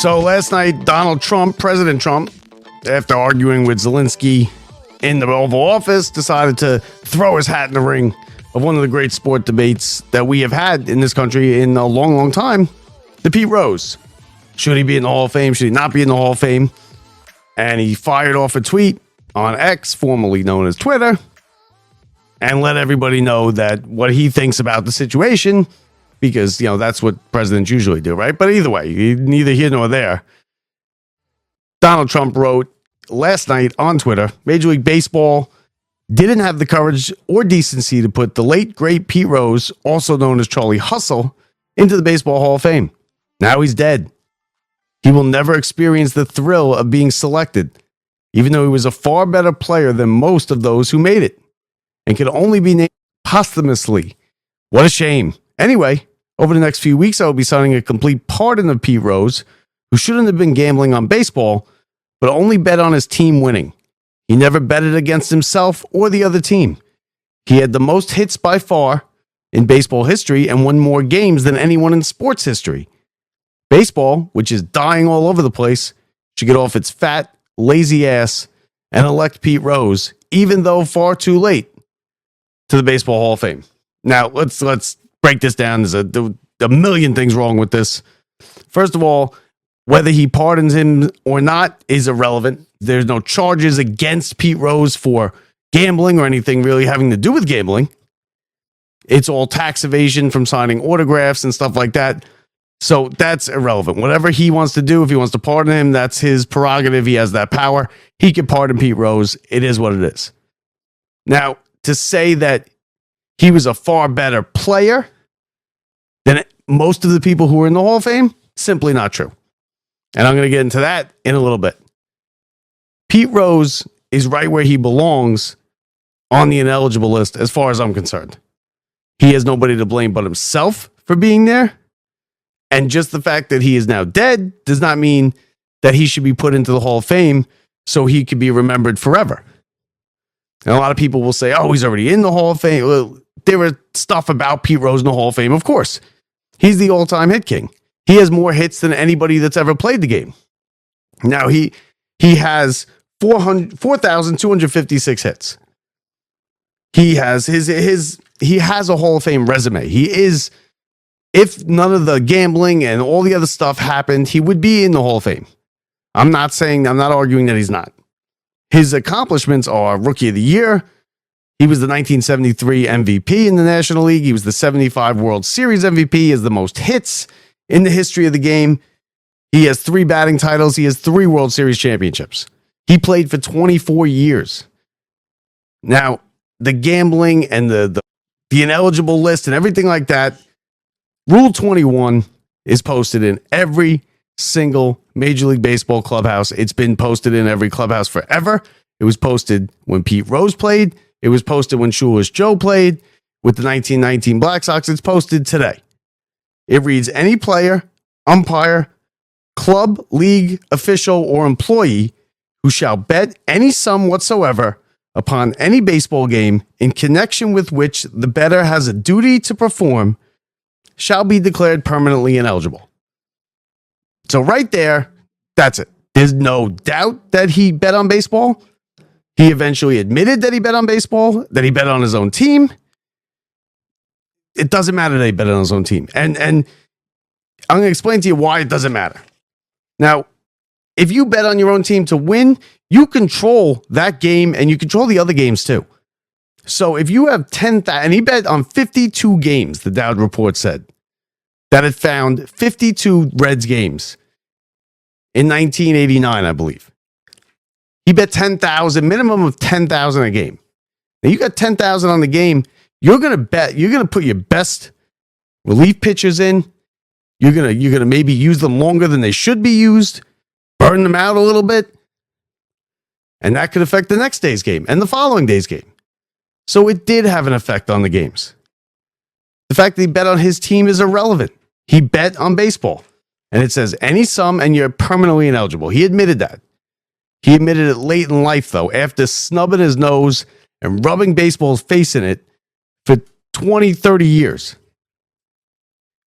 So last night, Donald Trump, President Trump, after arguing with Zelensky in the Oval Office, decided to throw his hat in the ring of one of the great sport debates that we have had in this country in a long, long time, the Pwte Rose. Should he be in the Hall of Fame? Should he not be in the Hall of Fame? And he fired off a tweet on X, formerly known as Twitter, and let everybody know that what he thinks about the situation, because, you know, that's what presidents usually do, right? But either way, neither here nor there. Donald Trump wrote last night on Twitter, Major League Baseball didn't have the courage or decency to put the late, great Pwte Rose, also known as Charlie Hustle, into the Baseball Hall of Fame. Now he's dead. He will never experience the thrill of being selected, even though he was a far better player than most of those who made it, and could only be named posthumously. What a shame. Anyway, over the next few weeks, I will be signing a complete pardon of Pwte Rose, who shouldn't have been gambling on baseball, but only bet on his team winning. He never betted against himself or the other team. He had the most hits by far in baseball history and won more games than anyone in sports history. Baseball, which is dying all over the place, should get off its fat, lazy ass and elect Pwte Rose, even though far too late, to the Baseball Hall of Fame. Now, let's break this down. There's a million things wrong with this. First of all, whether he pardons him or not is irrelevant. There's no charges against Pwte Rose for gambling or anything really having to do with gambling. It's all tax evasion from signing autographs and stuff like that. So that's irrelevant. Whatever he wants to do, if he wants to pardon him, that's his prerogative. He has that power. He can pardon Pwte Rose. It is what it is. Now, to say that he was a far better player than most of the people who are in the Hall of Fame, simply not true. And I'm going to get into that in a little bit. Pwte Rose is right where he belongs on the ineligible list as far as I'm concerned. He has nobody to blame but himself for being there. And just the fact that he is now dead does not mean that he should be put into the Hall of Fame so he could be remembered forever. And a lot of people will say, oh, he's already in the Hall of Fame. Well, there was stuff about Pwte Rose in the Hall of Fame. Of course, he's the all-time hit king. He has more hits than anybody that's ever played the game. Now, he has 4,256 hits. He has he has a Hall of Fame resume. He is, if none of the gambling and all the other stuff happened, he would be in the Hall of Fame. I'm not arguing that he's not. His accomplishments are Rookie of the Year. He was the 1973 MVP in the National League. He was the 75 World Series MVP. He has the most hits in the history of the game. He has 3 batting titles. He has 3 World Series championships. He played for 24 years. Now, the gambling and the ineligible list and everything like that, Rule 21 is posted in every single Major League Baseball clubhouse. It's been posted in every clubhouse forever. It was posted when Pwte Rose played. It was posted when Shoeless Joe played with the 1919 Black Sox. It's posted today. It reads, any player, umpire, club, league, official, or employee who shall bet any sum whatsoever upon any baseball game in connection with which the bettor has a duty to perform shall be declared permanently ineligible. So right there, that's it. There's no doubt that he bet on baseball. He eventually admitted that he bet on baseball, that he bet on his own team. It doesn't matter that he bet on his own team. And I'm going to explain to you why it doesn't matter. Now, if you bet on your own team to win, you control that game and you control the other games too. So if you have 10,000, and he bet on 52 games, the Dowd report said, that it found 52 Reds games in 1989, I believe. He bet 10,000, minimum of 10,000 a game. Now you got 10,000 on the game. You're going to put your best relief pitchers in. You're going to maybe use them longer than they should be used, burn them out a little bit. And that could affect the next day's game and the following day's game. So it did have an effect on the games. The fact that he bet on his team is irrelevant. He bet on baseball. And it says any sum and you're permanently ineligible. He admitted that. He admitted it late in life, though, after snubbing his nose and rubbing baseball's face in it for 20, 30 years.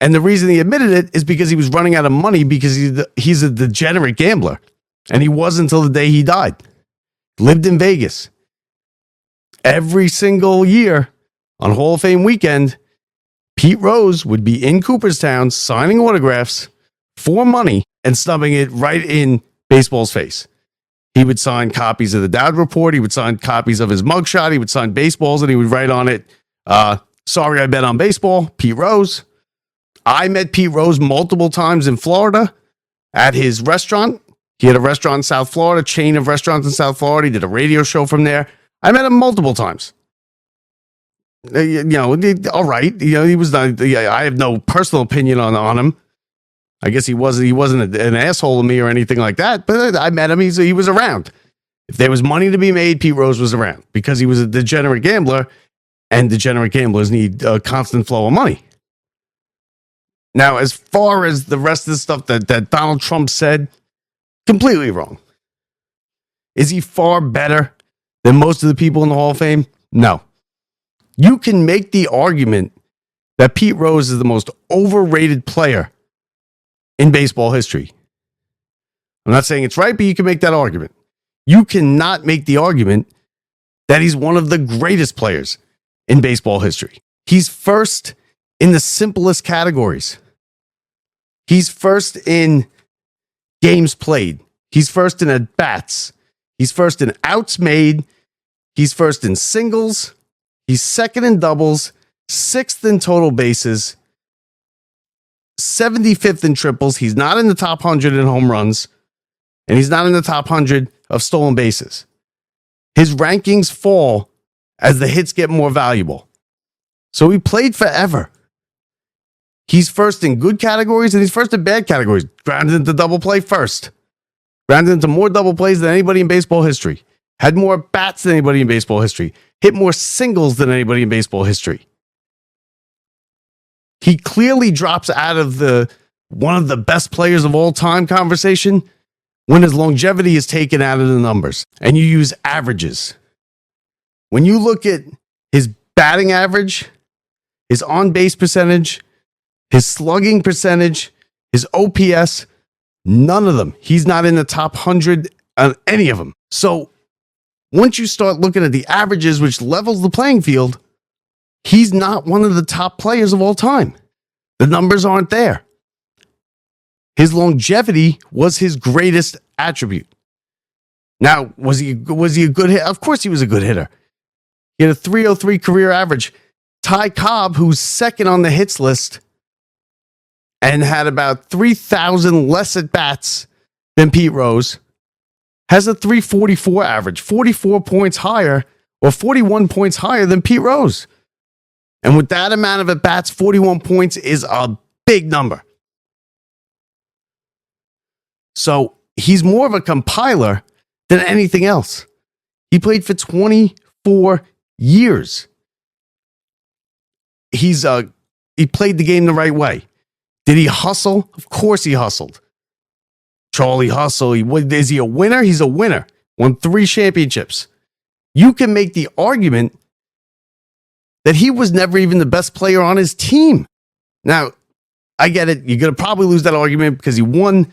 And the reason he admitted it is because he was running out of money because he's a degenerate gambler. And he was until the day he died. Lived in Vegas. Every single year on Hall of Fame weekend, Pete Rose would be in Cooperstown signing autographs for money and stubbing it right in baseball's face. He would sign copies of the Dowd Report. He would sign copies of his mugshot. He would sign baseballs, and he would write on it, sorry I bet on baseball, Pete Rose. I met Pete Rose multiple times in Florida at his restaurant. He had a restaurant in South Florida, chain of restaurants in South Florida. He did a radio show from there. I met him multiple times. All right. He was not. I have no personal opinion on him. I guess he wasn't an asshole to me or anything like that. But I met him. He was around. If there was money to be made, Pete Rose was around because he was a degenerate gambler, and degenerate gamblers need a constant flow of money. Now, as far as the rest of the stuff that Donald Trump said, completely wrong. Is he far better than most of the people in the Hall of Fame? No. You can make the argument that Pete Rose is the most overrated player in baseball history. I'm not saying it's right, but you can make that argument. You cannot make the argument that he's one of the greatest players in baseball history. He's first in the simplest categories. He's first in games played. He's first in at-bats. He's first in outs made. He's first in singles. He's second in doubles, sixth in total bases, 75th in triples. He's not in the top 100 in home runs, and he's not in the top 100 of stolen bases. His rankings fall as the hits get more valuable. So he played forever. He's first in good categories, and he's first in bad categories. Grounded into double play first. Grounded into more double plays than anybody in baseball history. Had more bats than anybody in baseball history. Hit more singles than anybody in baseball history. He clearly drops out of the one of the best players of all time conversation when his longevity is taken out of the numbers and you use averages. When you look at his batting average, his on-base percentage, his slugging percentage, his OPS, none of them. He's not in the top 100 on any of them. So once you start looking at the averages, which levels the playing field, he's not one of the top players of all time. The numbers aren't there. His longevity was his greatest attribute. Now, was he a good hitter? Of course he was a good hitter. He had a .303 career average. Ty Cobb, who's second on the hits list and had about 3,000 less at-bats than Pete Rose, has a .344 average, 44 points higher or 41 points higher than Pete Rose. And with that amount of at-bats, 41 points is a big number. So he's more of a compiler than anything else. He played for 24 years. He played the game the right way. Did he hustle? Of course he hustled. Charlie Hustle. Is he a winner? He's a winner. Won 3 championships. You can make the argument that he was never even the best player on his team. Now, I get it. You're going to probably lose that argument because he won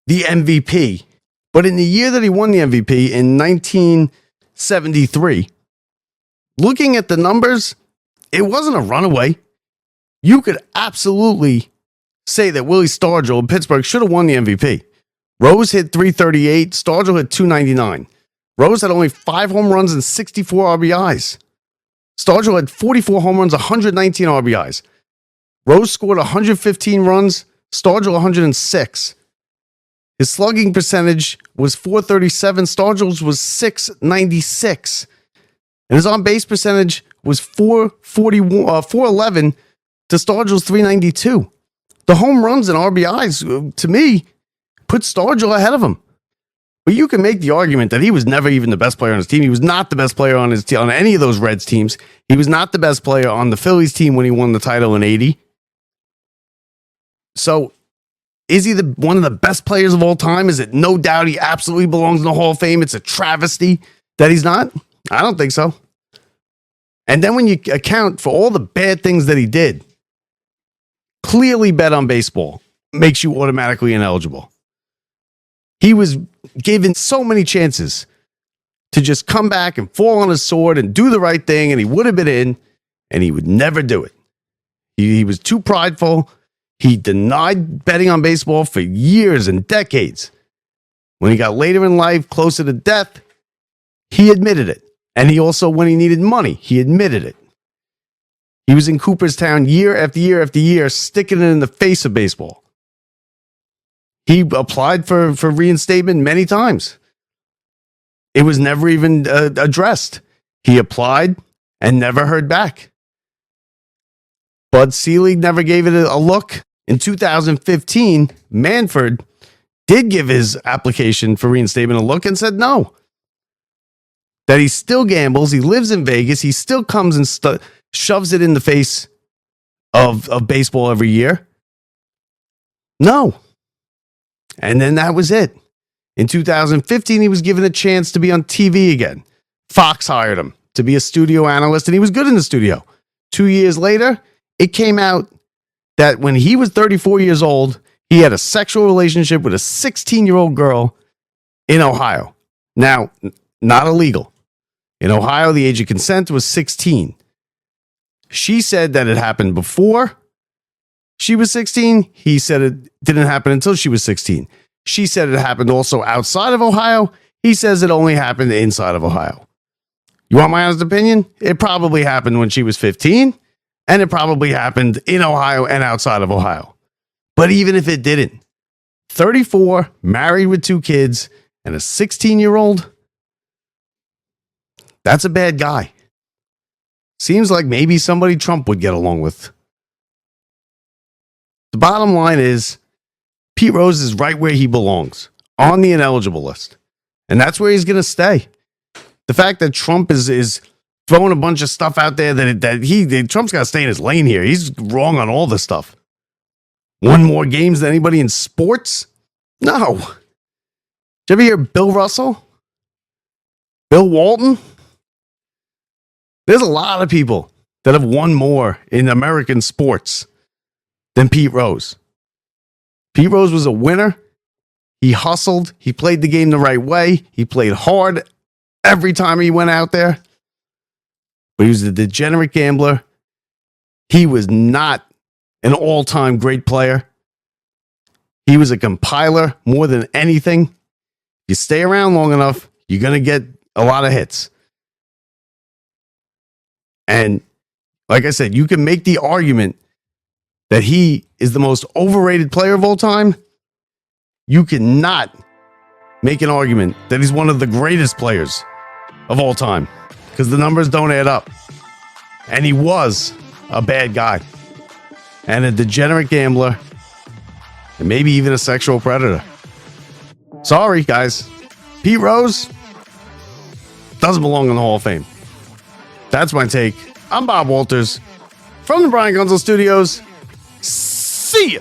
the MVP. But in the year that he won the MVP in 1973, looking at the numbers, it wasn't a runaway. You could absolutely say that Willie Stargell in Pittsburgh should have won the MVP. Rose hit .338. Stargell hit .299. Rose had only 5 home runs and 64 RBIs. Stargell had 44 home runs, 119 RBIs. Rose scored 115 runs. Stargell 106. His slugging percentage was .437. Stargell's was .696. And his on-base percentage was .411 to Stargell's .392. The home runs and RBIs, to me, put Stargell ahead of him. But you can make the argument that he was never even the best player on his team. He was not the best player on on any of those Reds teams. He was not the best player on the Phillies team when he won the title in '80. So, is he one of the best players of all time? Is it no doubt he absolutely belongs in the Hall of Fame? It's a travesty that he's not? I don't think so. And then when you account for all the bad things that he did, clearly bet on baseball makes you automatically ineligible. He was given so many chances to just come back and fall on his sword and do the right thing, and he would have been in, and he would never do it. He was too prideful. He denied betting on baseball for years and decades. When he got later in life, closer to death, he admitted it. And he also, when he needed money, he admitted it. He was in Cooperstown year after year after year, sticking it in the face of baseball. He applied for reinstatement many times. It was never even addressed. He applied and never heard back. Bud Selig never gave it a look. In 2015, Manfred did give his application for reinstatement a look and said no. That he still gambles. He lives in Vegas. He still comes and shoves it in the face of baseball every year. No. And then that was it. In 2015, he was given a chance to be on TV again. Fox hired him to be a studio analyst, and he was good in the studio. 2 years later, it came out that when he was 34 years old, he had a sexual relationship with a 16-year-old girl in Ohio. Now, not illegal. In Ohio, the age of consent was 16. She said that it happened before she was 16. He said it didn't happen until she was 16. She said it happened also outside of Ohio. He says it only happened inside of Ohio. You want my honest opinion? It probably happened when she was 15, and it probably happened in Ohio and outside of Ohio. But even if it didn't, 34, married with 2 kids, and a 16-year-old, that's a bad guy. Seems like maybe somebody Trump would get along with. The bottom line is, Pete Rose is right where he belongs, on the ineligible list. And that's where he's going to stay. The fact that Trump is throwing a bunch of stuff out there that Trump's got to stay in his lane here. He's wrong on all this stuff. Won more games than anybody in sports? No. Did you ever hear Bill Russell? Bill Walton? There's a lot of people that have won more in American sports than Pete Rose. Pete Rose was a winner. He hustled. He played the game the right way. He played hard every time he went out there. But he was a degenerate gambler. He was not an all-time great player. He was a compiler more than anything. You stay around long enough, you're going to get a lot of hits. And like I said, you can make the argument that he is the most overrated player of all time. You cannot make an argument that he's one of the greatest players of all time because the numbers don't add up. And he was a bad guy and a degenerate gambler and maybe even a sexual predator. Sorry, guys. Pete Rose doesn't belong in the Hall of Fame. That's my take. I'm Bob Walters from the Brian Gunzel Studios. See ya.